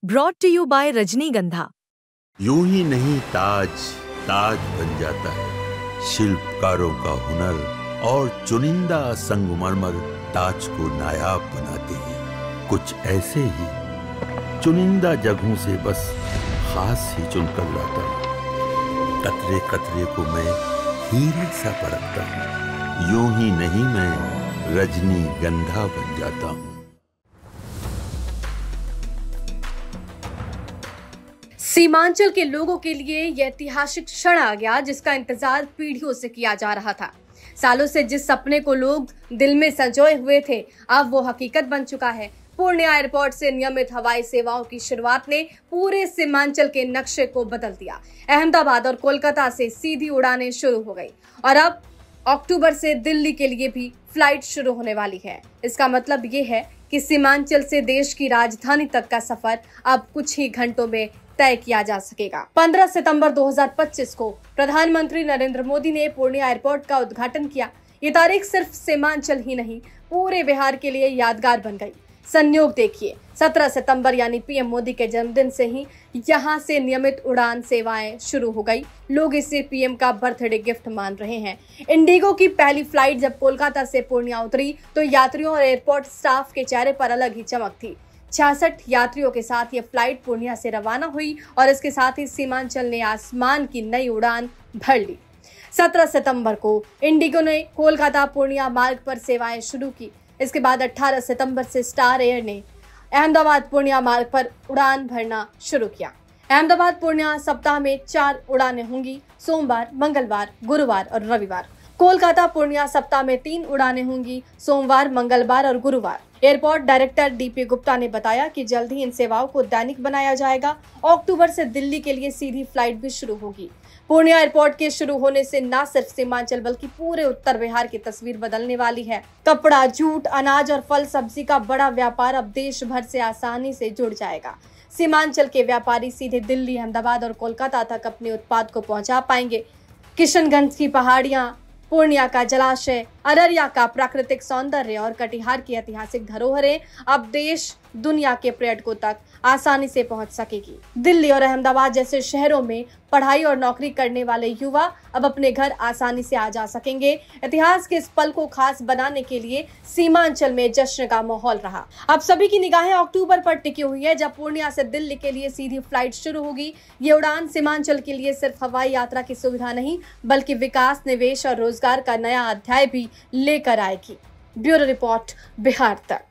Brought to you bye रजनीगंधा। यूं ही नहीं ताज ताज बन जाता है, शिल्पकारों का हुनर और चुनिंदा संगमरमर ताज को नायाब बनाते हैं। कुछ ऐसे ही चुनिंदा जगहों से बस खास ही चुनकर लाता हूँ। कतरे कतरे को मैं हीरे सा परखता हूँ। यूं ही नहीं मैं रजनीगंधा बन जाता हूँ। सीमांचल के लोगों के लिए यह ऐतिहासिक क्षण आ गया जिसका इंतजार पीढ़ियों से किया जा रहा था। सालों से जिस सपने को लोग दिल में संजोए हुए थे, अब वो हकीकत बन चुका है। पूर्णिया एयरपोर्ट से नियमित हवाई सेवाओं की शुरुआत ने पूरे सीमांचल के नक्शे को बदल दिया। अहमदाबाद और कोलकाता से सीधी उड़ानें शुरू हो गई और अब अक्टूबर से दिल्ली के लिए भी फ्लाइट शुरू होने वाली है। इसका मतलब ये है कि सीमांचल से देश की राजधानी तक का सफर अब कुछ ही घंटों में तय किया जा सकेगा। 15 सितंबर 2025 को प्रधानमंत्री नरेंद्र मोदी ने पूर्णिया एयरपोर्ट का उद्घाटन किया। ये तारीख सिर्फ सीमांचल ही नहीं, पूरे बिहार के लिए यादगार बन गई। संयोग देखिए, 17 सितंबर यानी पीएम मोदी के जन्मदिन से ही यहां से नियमित उड़ान सेवाएं शुरू हो गई। लोग इसे पीएम का बर्थडे गिफ्ट मान रहे हैं। इंडिगो की पहली फ्लाइट जब कोलकाता से पूर्णिया उतरी तो यात्रियों और एयरपोर्ट स्टाफ के चेहरे पर अलग ही चमक थी। 66 यात्रियों के साथ ये फ्लाइट पूर्णिया से रवाना हुई और इसके साथ ही सीमांचल ने आसमान की नई उड़ान भर ली। 17 सितंबर को इंडिगो ने कोलकाता पूर्णिया मार्ग पर सेवाएं शुरू की। इसके बाद 18 सितंबर से स्टार एयर ने अहमदाबाद पूर्णिया मार्ग पर उड़ान भरना शुरू किया। अहमदाबाद पूर्णिया सप्ताह में 4 उड़ानें होंगी, सोमवार, मंगलवार, गुरुवार और रविवार। कोलकाता पूर्णिया सप्ताह में 3 उड़ानें होंगी, सोमवार, मंगलवार और गुरुवार। एयरपोर्ट डायरेक्टर डीपी गुप्ता ने बताया कि जल्द ही इन सेवाओं को दैनिक बनाया जाएगा। अक्टूबर से दिल्ली के लिए सीधी फ्लाइट भी शुरू होगी। पूर्णिया एयरपोर्ट के शुरू होने से न सिर्फ सीमांचल बल्कि पूरे उत्तर बिहार की तस्वीर बदलने वाली है। कपड़ा, जूट, अनाज और फल सब्जी का बड़ा व्यापार अब देश भर से आसानी से जुड़ जाएगा। सीमांचल के व्यापारी सीधे दिल्ली, अहमदाबाद और कोलकाता तक अपने उत्पाद को पहुंचा पाएंगे। किशनगंज की पहाड़ियां, पूर्णिया का जलाशय, अररिया का प्राकृतिक सौंदर्य और कटिहार की ऐतिहासिक धरोहरें अब देश दुनिया के पर्यटकों तक आसानी से पहुंच सकेगी। दिल्ली और अहमदाबाद जैसे शहरों में पढ़ाई और नौकरी करने वाले युवा अब अपने घर आसानी से आ जा सकेंगे। इतिहास के इस पल को खास बनाने के लिए सीमांचल में जश्न का माहौल रहा। अब सभी की निगाहें अक्टूबर पर टिकी हुई है, जब पूर्णिया से दिल्ली के लिए सीधी फ्लाइट शुरू होगी। ये उड़ान सीमांचल के लिए सिर्फ हवाई यात्रा की सुविधा नहीं बल्कि विकास, निवेश और रोजगार का नया अध्याय भी लेकर आएगी। ब्यूरो रिपोर्ट, बिहार तक।